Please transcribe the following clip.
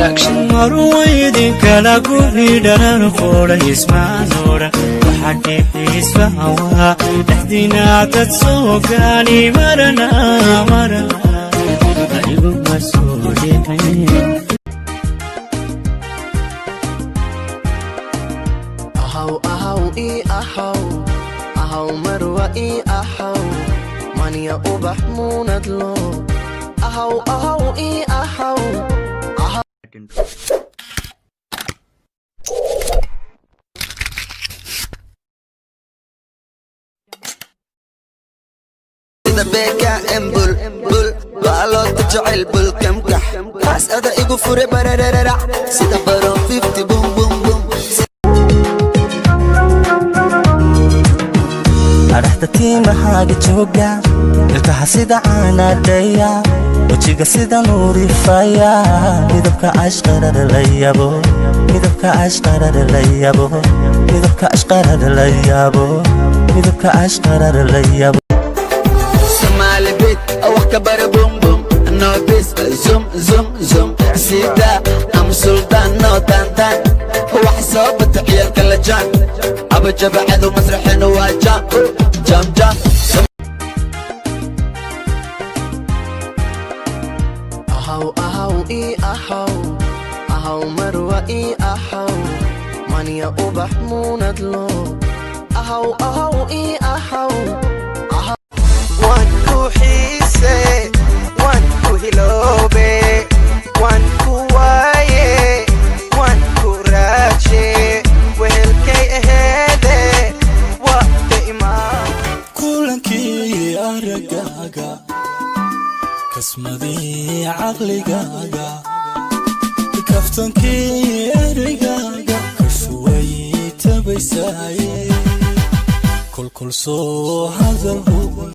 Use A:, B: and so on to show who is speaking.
A: production.
B: Marwaydin kala gubidhanan qoora ismaanora waxaan isfahawa dhahdina dad soo gaani marana aygu masuuliin
C: ahaw marwa ahaw mania ubax muunad loo ahaw ahaw
D: beka embul bul balo tajal bul kamkah asada igu fure bararara sida baron 50 boom boom boom
E: arxta tiima haga jooga ilka hasida ana daya wajiga sida nuuri faya midabka ashqarada layabo midabka ashqarada layabo midabka ashqarada layabo midabka ashqarada layabo
D: Somali beat awak kabar boom boom no this zoom zoom zoom sida am sultan no tantan wax soo batay kala jaan aba jabacadu masraxin waa jam jam jam ahaw marwa ahaw mania ubax muunad loo ahaw ahaw
C: wanku xiise wanku hiloobe wanku waaye wanku raaje wehelkay aheede waqti imaan
B: kulankii aragaaga kasmadii caqligaaga kaftankii erigaaga kashuway tabaysaaye kolkol soo hadal